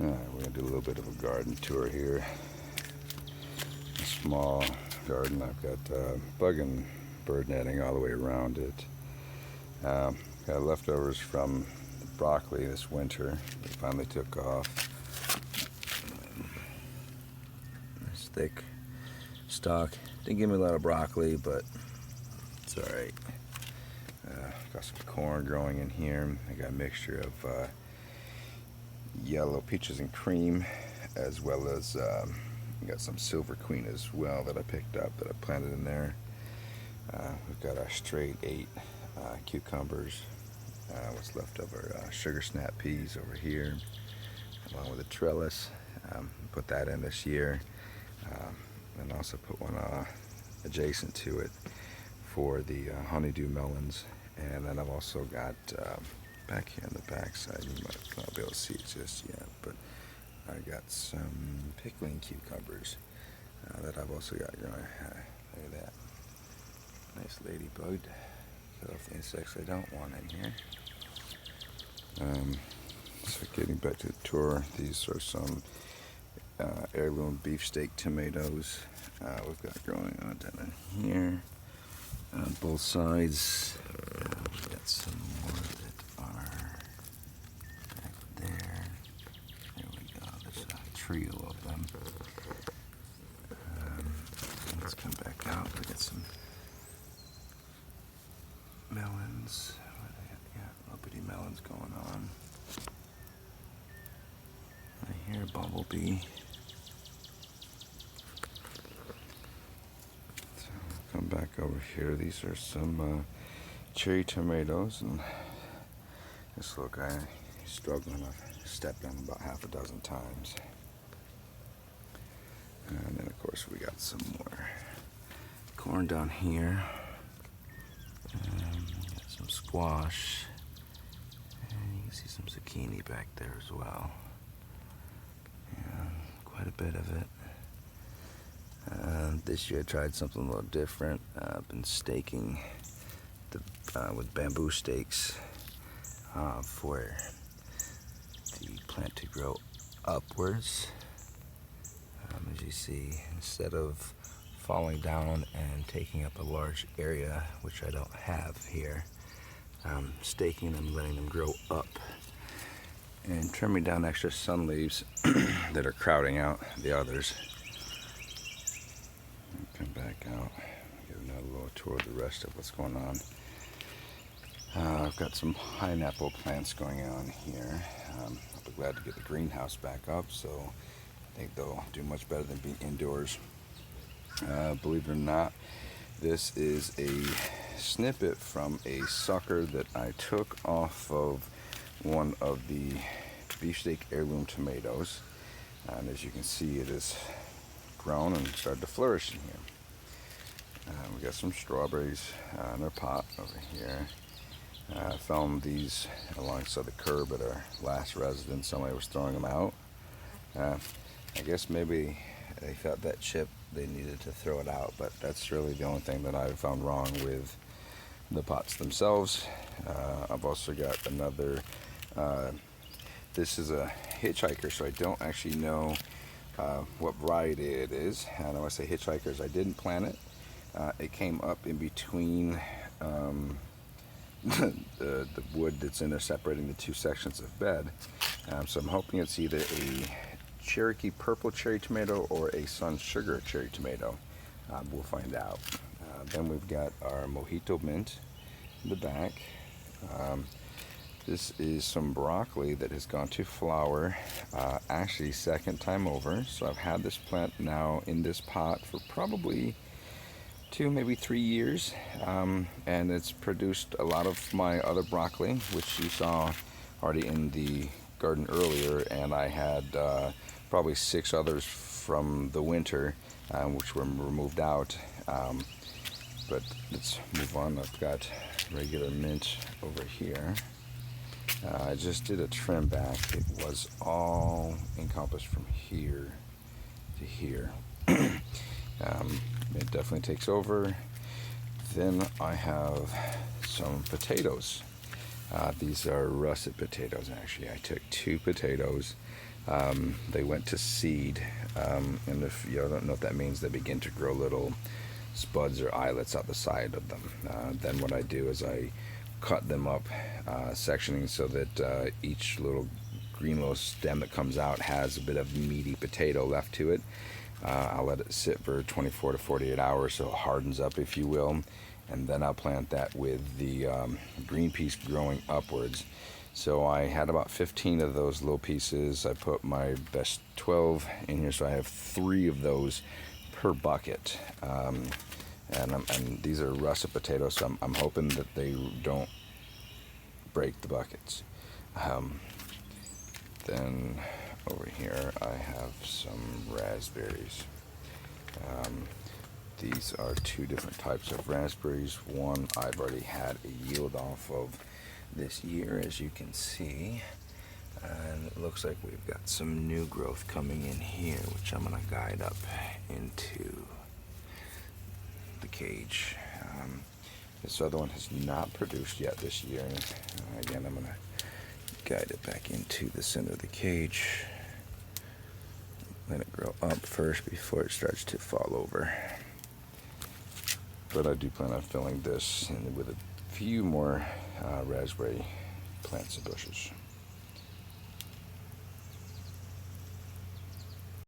Alright, we're going to do a little bit of a garden tour here. A small garden. I've got bug and bird netting all the way around it. Got leftovers from the broccoli this winter. They finally took off. Nice thick stalk. Didn't give me a lot of broccoli, but it's alright. Got some corn growing in here. I got a mixture of yellow peaches and cream, as well as got some silver queen as well that I picked up that I planted in there. We've got our straight 8 cucumbers, what's left of our sugar snap peas over here, along with a trellis. Put that in this year, and also put one adjacent to it for the honeydew melons. And then I've also got back here on the back side, you might not be able to see it just yet, but I got some pickling cucumbers that I've also got growing. Look at that. Nice ladybug. Kill off the insects I don't want in here. So getting back to the tour, these are some heirloom beefsteak tomatoes we've got growing on down in here. On both sides, we've got some more that are back there. There we go, there's a trio of them. Let's come back out. We got some melons. Yeah, little bitty melons going on. I hear a bumblebee. Come back over here. These are some cherry tomatoes, and this little guy is struggling. I've stepped on him about half a dozen times. And then of course we got some more corn down here. Got some squash, and you can see some zucchini back there as well. Yeah, quite a bit of it. This year I tried something a little different. I've been staking with bamboo stakes for the plant to grow upwards. As you see, instead of falling down and taking up a large area, which I don't have here, staking them, letting them grow up, and trimming down extra sun leaves that are crowding out the others. Come back out, give another little tour of the rest of what's going on. I've got some pineapple plants going on here. I'll be glad to get the greenhouse back up, so I think they'll do much better than being indoors. Believe it or not, this is a snippet from a sucker that I took off of one of the beefsteak heirloom tomatoes, and as you can see, it is grown and started to flourish in here. We got some strawberries in our pot over here. I found these alongside the curb at our last residence. Somebody was throwing them out. I guess maybe they felt that chip, they needed to throw it out, but that's really the only thing that I've found wrong with the pots themselves. I've also got another, this is a hitchhiker, so I don't actually know what variety it is. And when I say hitchhikers, I didn't plant it. It came up in between the wood that's in there separating the two sections of bed. So I'm hoping it's either a Cherokee purple cherry tomato or a Sun Sugar cherry tomato. We'll find out. Then we've got our mojito mint in the back. This is some broccoli that has gone to flower, actually second time over. So I've had this plant now in this pot for probably 2, maybe 3 years, and it's produced a lot of my other broccoli, which you saw already in the garden earlier, and I had probably 6 others from the winter, which were removed out. But let's move on. I've got regular mint over here. I just did a trim back. It was all encompassed from here to here. It definitely takes over. Then I have some potatoes. These are russet potatoes, actually. I took 2 potatoes They went to seed, and if you don't know what that means, they begin to grow little spuds or eyelets out the side of them. Then what I do is I cut them up, sectioning so that each little green little stem that comes out has a bit of meaty potato left to it. I'll let it sit for 24 to 48 hours so it hardens up, if you will, and then I'll plant that with the green piece growing upwards. So I had about 15 of those little pieces. I put my best 12 in here, so I have 3 of those per bucket. And these are russet potatoes, so I'm hoping that they don't break the buckets. Then over here I have some raspberries. These are 2 different types of raspberries. One I've already had a yield off of this year, as you can see, and it looks like we've got some new growth coming in here, which I'm going to guide up into the cage. This other one has not produced yet this year. Again, I'm going to guide it back into the center of the cage. Let it grow up first before it starts to fall over. But I do plan on filling this in with a few more raspberry plants and bushes.